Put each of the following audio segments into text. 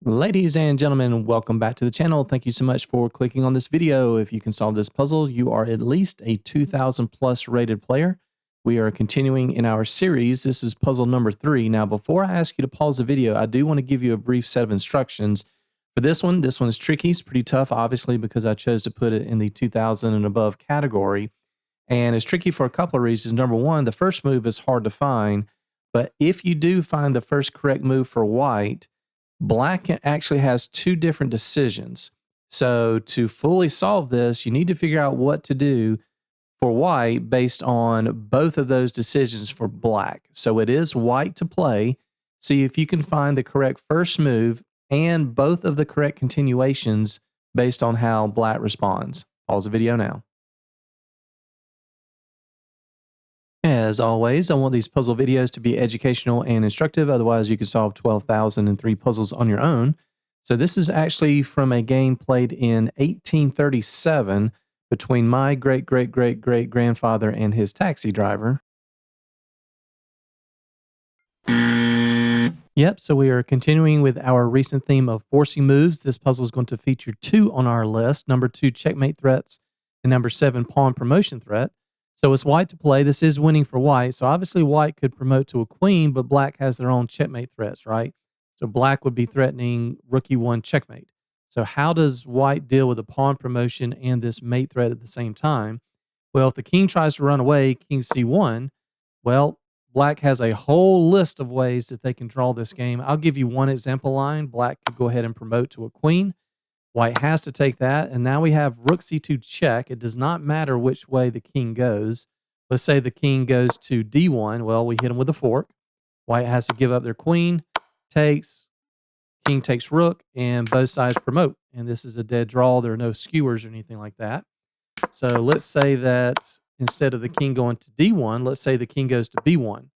Ladies and gentlemen, welcome back to the channel. Thank you so much for clicking on this video. If you can solve this puzzle, you are at least a 2000 plus rated player. We are continuing in our series. This is puzzle number 3. Now, before I ask you to pause the video, I do want to give you a brief set of instructions. For this one is tricky. It's pretty tough, obviously, because I chose to put it in the 2000 and above category. And it's tricky for a couple of reasons. Number one, the first move is hard to find. But if you do find the first correct move for white, Black actually has two different decisions. So to fully solve this, you need to figure out what to do for white based on both of those decisions for black. So it is white to play. See if you can find the correct first move and both of the correct continuations based on how black responds. Pause the video now. As always, I want these puzzle videos to be educational and instructive. Otherwise, you could solve 12,003 puzzles on your own. So this is actually from a game played in 1837 between my great-great-great-great-grandfather and his taxi driver. Yep, so we are continuing with our recent theme of forcing moves. This puzzle is going to feature 2 on our list. Number 2, checkmate threats, and number 7, pawn promotion threat. So it's white to play. This is winning for white. So obviously white could promote to a queen, but black has their own checkmate threats, right? So black would be threatening rook e1 checkmate. So how does white deal with the pawn promotion and this mate threat at the same time? Well, if the king tries to run away, king c1, well, black has a whole list of ways that they can draw this game. I'll give you one example line. Black could go ahead and promote to a queen. White has to take that, and now we have rook c2 check. It does not matter which way the king goes. Let's say the king goes to d1. Well, we hit him with a fork. White has to give up their queen, takes, king takes rook, and both sides promote. And this is a dead draw. There are no skewers or anything like that. So let's say that instead of the king going to d1, let's say the king goes to b1.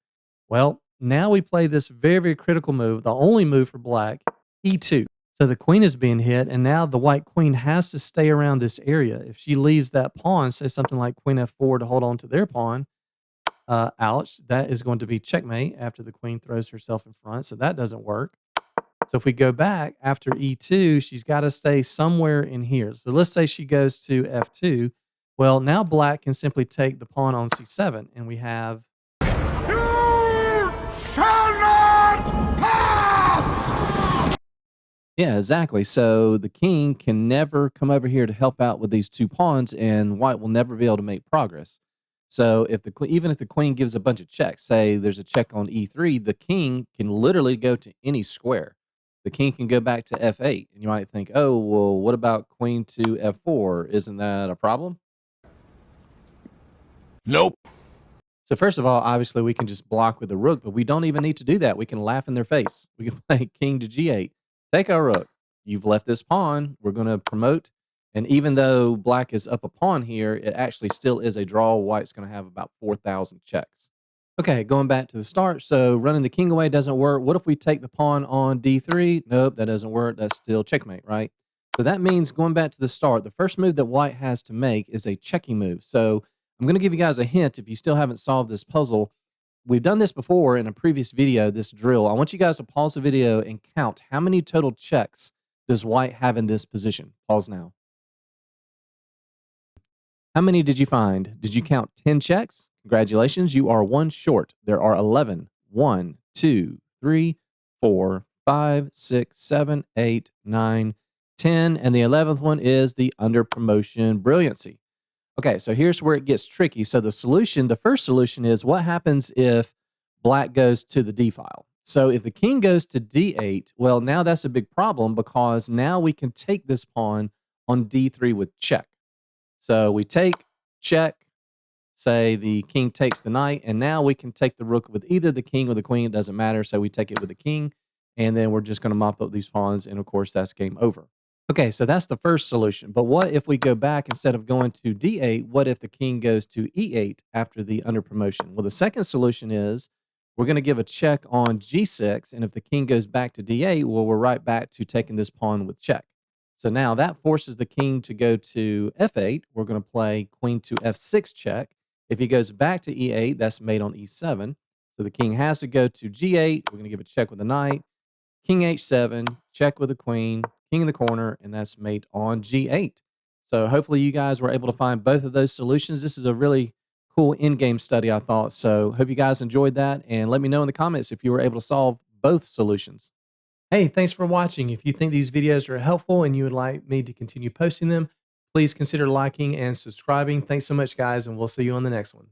Well, now we play this very, very critical move, the only move for black, e2. So the queen is being hit, and now the white queen has to stay around this area. If she leaves that pawn, say something like queen f4 to hold on to their pawn, ouch, that is going to be checkmate after the queen throws herself in front, so that doesn't work. So if we go back after e2, she's got to stay somewhere in here. So let's say she goes to f2. Well, now black can simply take the pawn on c7, and we have... You shall not pass! Yeah, exactly. So the king can never come over here to help out with these two pawns, and white will never be able to make progress. So if the even if the queen gives a bunch of checks, say there's a check on e3, the king can literally go to any square. The king can go back to f8, and you might think, oh, well, what about queen to f4? Isn't that a problem? Nope. So first of all, obviously we can just block with the rook, but we don't even need to do that. We can laugh in their face. We can play king to g8. Take our rook. You've left this pawn. We're going to promote. And even though black is up a pawn here, it actually still is a draw. White's going to have about 4,000 checks. Okay, going back to the start. So running the king away doesn't work. What if we take the pawn on d3? Nope, that doesn't work. That's still checkmate, right? So that means going back to the start, the first move that white has to make is a checking move. So I'm going to give you guys a hint if you still haven't solved this puzzle. We've done this before in a previous video, this drill. I want you guys to pause the video and count how many total checks does white have in this position. Pause now. How many did you find? Did you count 10 checks? Congratulations, you are 1 short. There are 11. 1, 2, 3, 4, 5, 6, 7, 8, 9, 10. And the 11th one is the under promotion brilliancy. Okay, so here's where it gets tricky. So the solution, the first solution is what happens if black goes to the d file? So if the king goes to d8, well, now that's a big problem because now we can take this pawn on d3 with check. So we take, check, say the king takes the knight, and now we can take the rook with either the king or the queen. It doesn't matter. So we take it with the king, and then we're just going to mop up these pawns, and of course, that's game over. Okay, so that's the first solution. But what if we go back, instead of going to d8, what if the king goes to e8 after the under promotion? Well, the second solution is we're going to give a check on g6, and if the king goes back to d8, well, we're right back to taking this pawn with check. So now that forces the king to go to f8. We're going to play queen to f6 check. If he goes back to e8, that's mate on e7. So the king has to go to g8. We're going to give a check with the knight. king h7, check with the queen, king in the corner, and that's mate on g8. So hopefully you guys were able to find both of those solutions. This is a really cool in-game study, I thought. So hope you guys enjoyed that, and let me know in the comments if you were able to solve both solutions. Hey, thanks for watching. If you think these videos are helpful and you would like me to continue posting them, please consider liking and subscribing. Thanks so much, guys, and we'll see you on the next one.